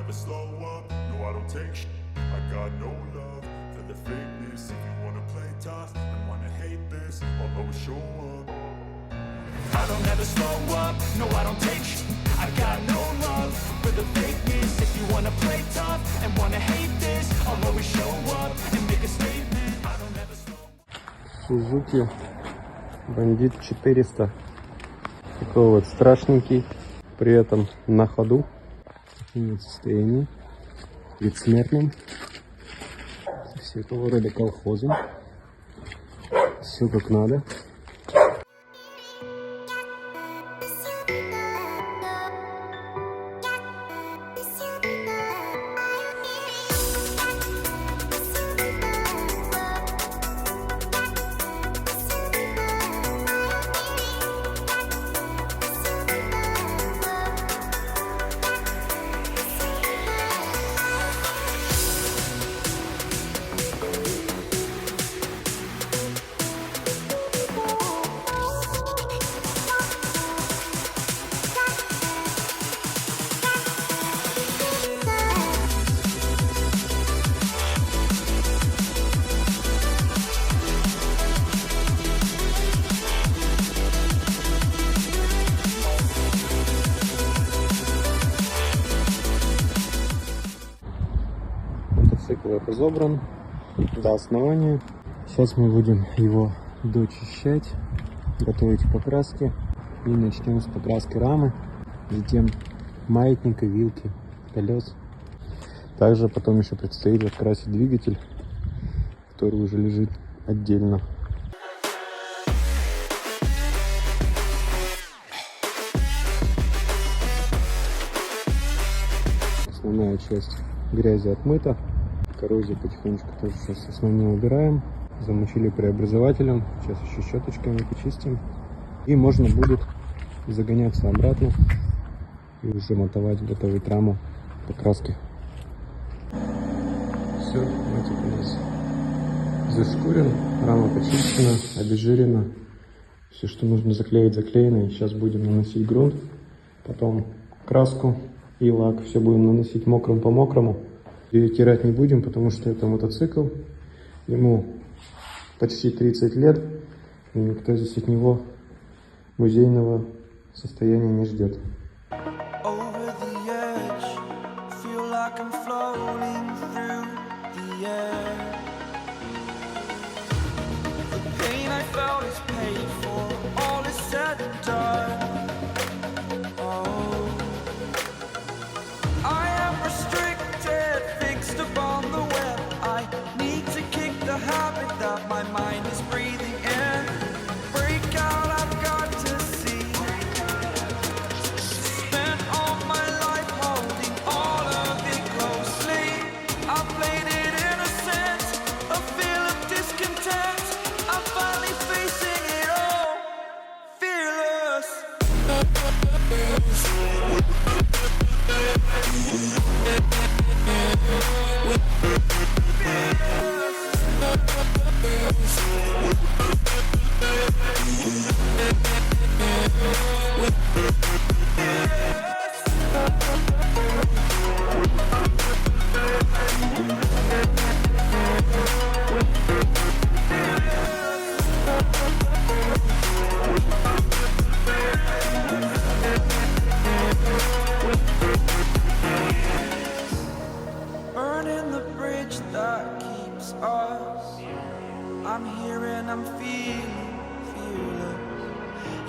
never slow up, no I don't take shit. I got no love for the fakeness. If you wanna play tough and wanna hate this, I'll always show up. I don't ever slow up, no I don't take shit. I got no love for the fakeness. If you wanna play tough and wanna hate this, I'll always show up and make a statement. I don't ever slow up. Suzuki Bandit 400. Такой вот страшненький, при этом на ходу. В таком состоянии, предсмертном. Всякого рода колхозом. Все как надо. Мотоцикл разобран до основания. Сейчас мы будем его дочищать, готовить к покраске. И начнем с покраски рамы, затем маятника, вилки, колес. Также потом еще предстоит открасить двигатель, который уже лежит отдельно. Основная часть грязи отмыта. Коррозию потихонечку тоже сейчас основную убираем. Замочили преобразователем. Сейчас еще щеточками почистим. И можно будет загоняться обратно и уже мотовать, готовить раму покраски. Все, мотик у нас зашкурен, рама почищена, обезжирена. Все, что нужно заклеить, заклеено. Сейчас будем наносить грунт, потом краску и лак. Все будем наносить мокрым по мокрому. Ее стирать не будем, потому что это мотоцикл. Ему почти 30 лет. И никто здесь от него музейного состояния не ждет.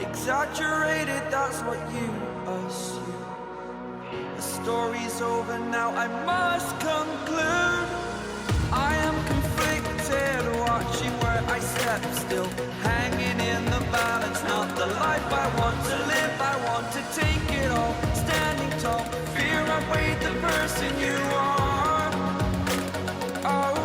Exaggerated, that's what you assume. The story's over now, I must conclude. I am conflicted, watching where I step still, hanging in the balance. Not the life I want to live, I want to take it all. Standing tall, fear I weighed the person you are. Oh,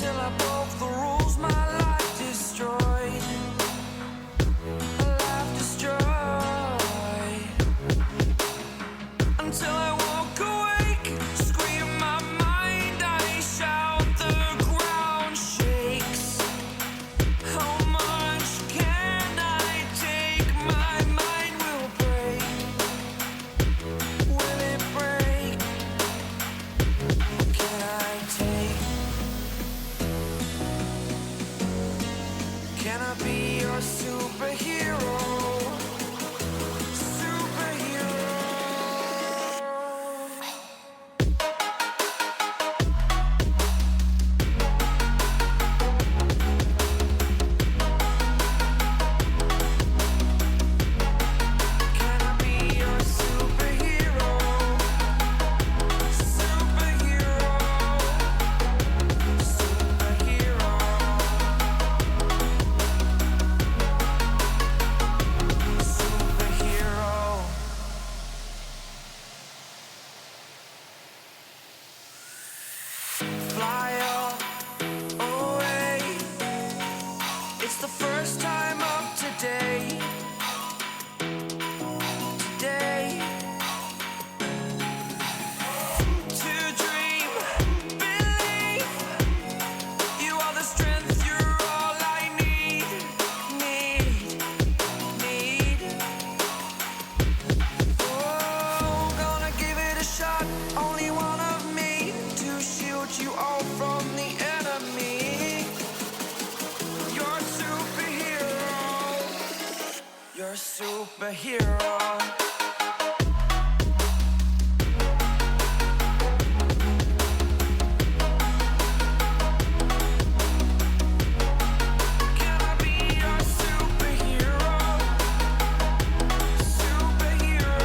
till I broke the rules, my life destroyed. Life destroyed. Until I walk awake, scream my mind, I shout, the ground shakes. How much can I take? My mind will break. Will it break? Can I take? Can I be your superhero? Superhero. Can I be your superhero? Superhero. Superhero. Superhero. Fly away. It's the first time of today. Today. To dream, believe. You are the strength, you're all I need. Need. Oh, gonna give it a shot. Only one of me to shield you all from the enemy. You're a superhero. You're a superhero. Can I be your superhero? Superhero.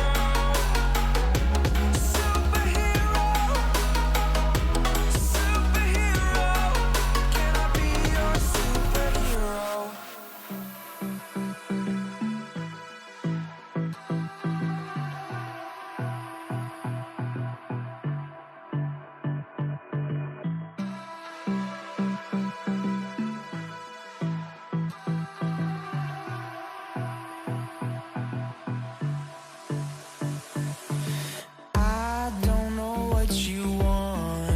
Superhero. Superhero. Can I be your superhero? I don't know what you want.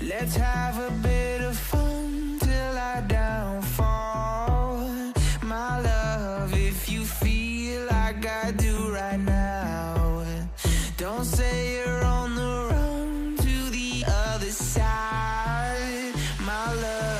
Let's have a bit of fun till I downfall. My love, if you feel like I do right now, don't say you're on the run to the other side. My love.